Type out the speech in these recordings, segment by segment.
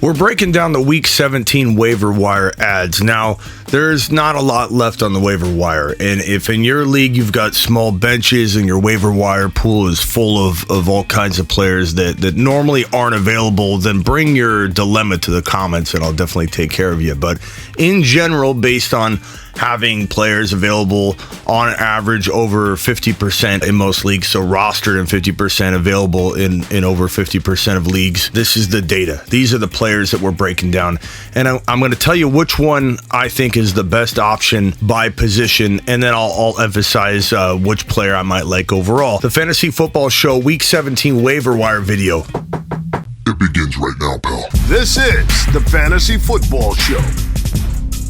We're breaking down the Week 17 waiver wire ads. Now, there's not a lot left on the waiver wire, and if in your league you've got small benches and your waiver wire pool is full of all kinds of players that normally aren't available, then bring your dilemma to the comments and I'll definitely take care of you. But in general, based on having players available on average over 50% in most leagues, so rostered and 50% available in over 50% of leagues. This is the data. These are the players that we're breaking down. And I'm going to tell you which one I think is the best option by position, and then I'll emphasize which player I might like overall. The Fantasy Football Show Week 17 waiver wire video. It begins right now, pal. This is the Fantasy Football Show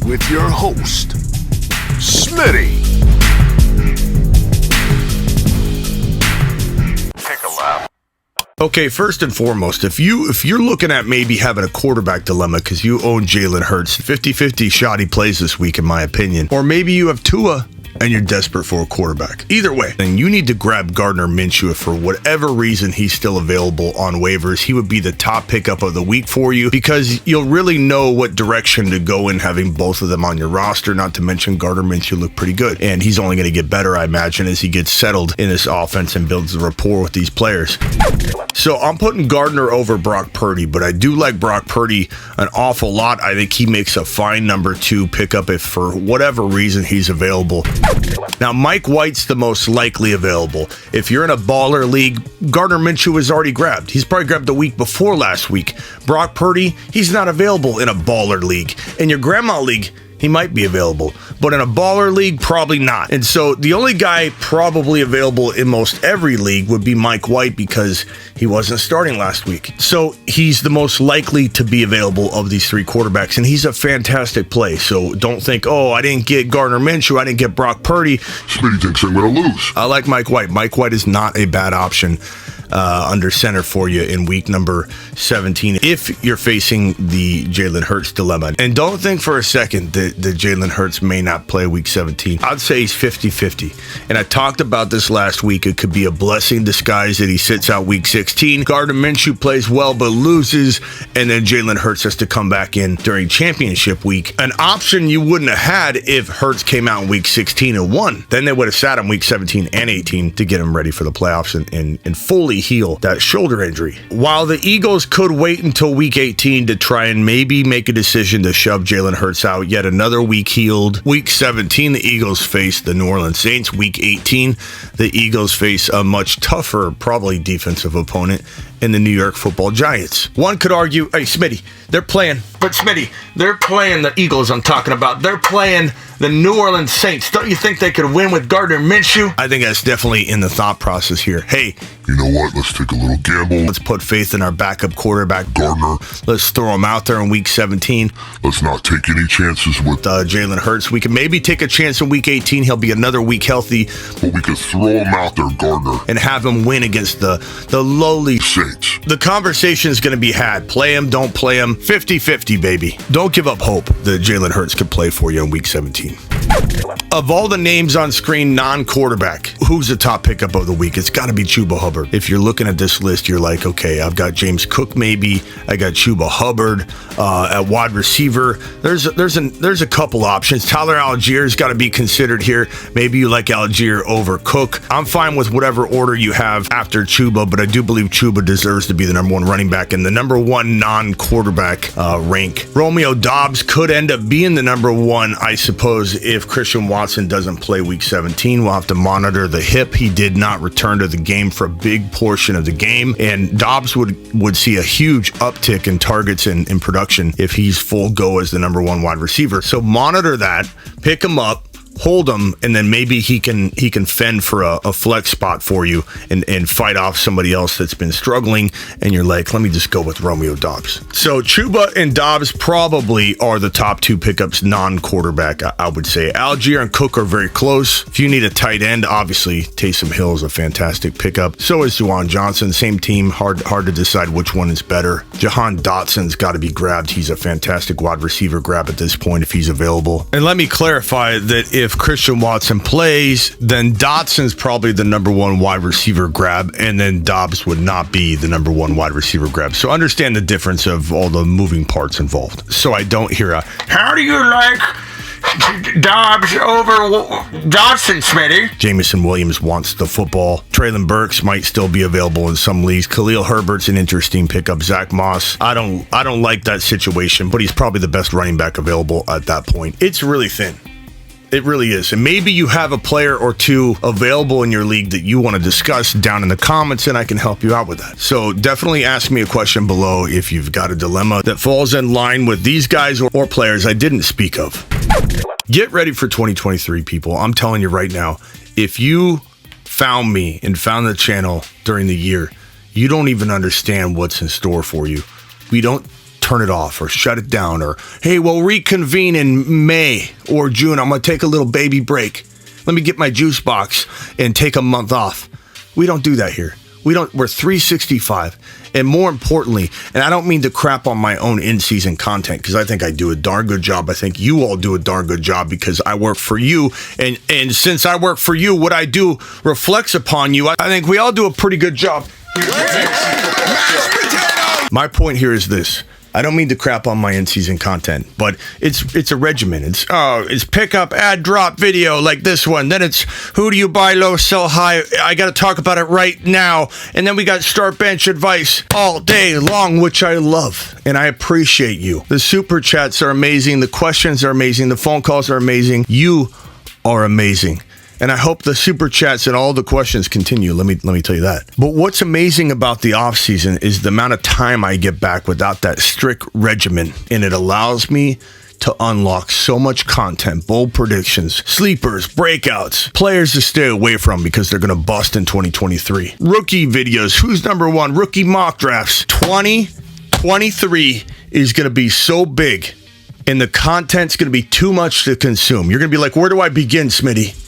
with your host, Smitty. Take a lap. Okay, first and foremost, if you're looking at maybe having a quarterback dilemma because you own Jalen Hurts, 50-50 shot he plays this week in my opinion, or maybe you have Tua and you're desperate for a quarterback. Either way, then you need to grab Gardner Minshew. If for whatever reason he's still available on waivers, he would be the top pickup of the week for you because you'll really know what direction to go in having both of them on your roster, not to mention Gardner Minshew look pretty good. And he's only going to get better, I imagine, as he gets settled in this offense and builds the rapport with these players. So I'm putting Gardner over Brock Purdy, but I do like Brock Purdy an awful lot. I think he makes a fine number 2 pickup if for whatever reason he's available. Now, Mike White's the most likely available. If you're in a baller league, Gardner Minshew is already grabbed. He's probably grabbed the week before last week. Brock Purdy, he's not available in a baller league. In your grandma league, he might be available, but in a baller league, probably not. And so the only guy probably available in most every league would be Mike White because he wasn't starting last week. So he's the most likely to be available of these 3 quarterbacks, and he's a fantastic play. So don't think, oh, I didn't get Gardner Minshew, I didn't get Brock Purdy. Smitty thinks I'm going to lose. I like Mike White. Mike White is not a bad option under center for you in week number 17 if you're facing the Jalen Hurts dilemma. And don't think for a second that Jalen Hurts may not play week 17. I'd say he's 50-50. And I talked about this last week. It could be a blessing disguise that he sits out week 16. Gardner Minshew plays well but loses, and then Jalen Hurts has to come back in during championship week. An option you wouldn't have had if Hurts came out in week 16 and won. Then they would have sat him week 17 and 18 to get him ready for the playoffs and fully heal that shoulder injury. While the Eagles could wait until week 18 to try and maybe make a decision to shove Jalen Hurts out, yet another week healed. Week 17, the Eagles face the New Orleans Saints. Week 18, the Eagles face a much tougher, probably defensive opponent in the New York Football Giants. One could argue, hey, Smitty, they're playing the Eagles I'm talking about. They're playing the New Orleans Saints. Don't you think they could win with Gardner Minshew? I think that's definitely in the thought process here. Hey, you know what? Let's take a little gamble. Let's put faith in our backup quarterback, Gardner. Let's throw him out there in week 17. Let's not take any chances with Jalen Hurts. We can maybe take a chance in week 18. He'll be another week healthy. But we could throw him out there, Gardner, and have him win against the lowly Saints. The conversation is going to be had. Play him, don't play him. 50-50, baby. Don't give up hope that Jalen Hurts can play for you in week 17. Of all the names on screen, non-quarterback, who's the top pickup of the week? It's got to be Chuba Hubbard. If you're looking at this list, you're like, okay, I've got James Cook maybe. I got Chuba Hubbard at wide receiver. There's a couple options. Tyler Allgeier's got to be considered here. Maybe you like Allgeier over Cook. I'm fine with whatever order you have after Chuba, but I do believe Chuba deserves to be the number 1 running back in the number 1 non-quarterback rank. Romeo Doubs could end up being the number 1, I suppose, if Christian Watson doesn't play week 17. We'll have to monitor the hip. He did not return to the game for a big portion of the game, and Doubs would see a huge uptick in targets and in production if he's full go as the number 1 wide receiver. So monitor that, pick him up, hold him, and then maybe he can fend for a flex spot for you and fight off somebody else that's been struggling, and you're like, let me just go with Romeo Doubs. So Chuba and Doubs probably are the top 2 pickups non-quarterback, I would say. Allgeier and Cook are very close. If you need a tight end, obviously Taysom Hill is a fantastic pickup. So is Juwan Johnson. Same team, hard to decide which one is better. Jahan Dotson's got to be grabbed. He's a fantastic wide receiver grab at this point if he's available. And let me clarify that if Christian Watson plays, then Dotson's probably the number one wide receiver grab, and then Dobbs would not be the number one wide receiver grab. So understand the difference of all the moving parts involved. So I don't hear a, how do you like Dobbs over Dotson, Smitty? Jamison Williams wants the football. Traylon Burks might still be available in some leagues. Khalil Herbert's an interesting pickup. Zach Moss, I don't like that situation, but he's probably the best running back available at that point. It's really thin. It really is. And maybe you have a player or two available in your league that you want to discuss down in the comments, and I can help you out with that. So definitely ask me a question below if you've got a dilemma that falls in line with these guys or players I didn't speak of. Get ready for 2023, people. I'm telling you right now, if you found me and found the channel during the year, you don't even understand what's in store for you. We don't turn it off or shut it down or, hey, we'll reconvene in May or June. I'm going to take a little baby break. Let me get my juice box and take a month off. We don't do that here. We're 365. And more importantly, and I don't mean to crap on my own in-season content because I think I do a darn good job. I think you all do a darn good job because I work for you. And since I work for you, what I do reflects upon you. I think we all do a pretty good job. My point here is this. I don't mean to crap on my in-season content, but it's a regimen. It's pick up, add, drop video like this one. Then it's who do you buy low, sell high. I got to talk about it right now. And then we got start bench advice all day long, which I love. And I appreciate you. The super chats are amazing. The questions are amazing. The phone calls are amazing. You are amazing. And I hope the super chats and all the questions continue. Let me tell you that. But what's amazing about the off season is the amount of time I get back without that strict regimen. And it allows me to unlock so much content, bold predictions, sleepers, breakouts, players to stay away from because they're going to bust in 2023. Rookie videos, who's number one, rookie mock drafts. 2023 is going to be so big and the content's going to be too much to consume. You're going to be like, where do I begin, Smitty?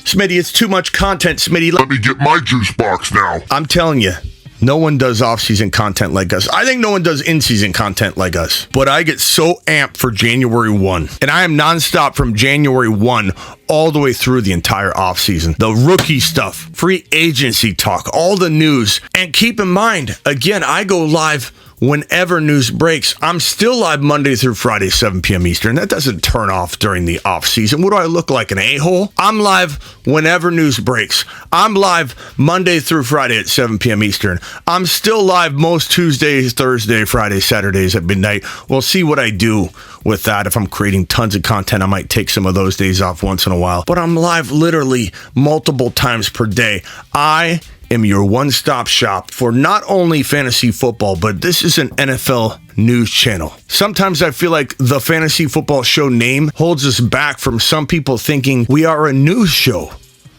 Smitty, it's too much content, Smitty. Let me get my juice box now. I'm telling you, no one does off-season content like us. I think no one does in-season content like us. But I get so amped for January 1. And I am nonstop from January 1 all the way through the entire off-season. The rookie stuff, free agency talk, all the news. And keep in mind, again, I go live whenever news breaks. I'm still live Monday through Friday, 7 p.m. Eastern. That doesn't turn off during the off season. What do I look like, an a-hole? I'm live whenever news breaks. I'm live Monday through Friday at 7 p.m. Eastern. I'm still live most Tuesdays, Thursdays, Fridays, Saturdays at midnight. We'll see what I do with that. If I'm creating tons of content, I might take some of those days off once in a while. But I'm live literally multiple times per day. I am your one-stop shop for not only fantasy football, but this is an NFL news channel. Sometimes I feel like the Fantasy Football Show name holds us back from some people thinking we are a news show.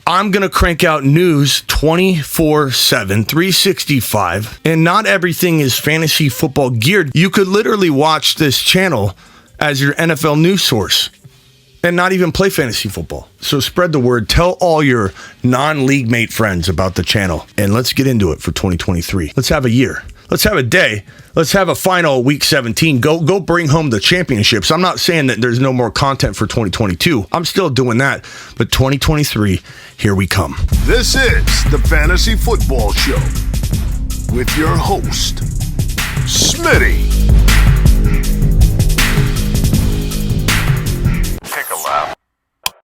I'm going to crank out news 24/7, 365, and not everything is fantasy football geared. You could literally watch this channel as your NFL news source and not even play fantasy football. So spread the word. Tell all your non-league mate friends about the channel. And let's get into it for 2023. Let's have a year. Let's have a day. Let's have a final week 17. Go bring home the championships. I'm not saying that there's no more content for 2022. I'm still doing that. But 2023, here we come. This is the Fantasy Football Show with your host, Smitty.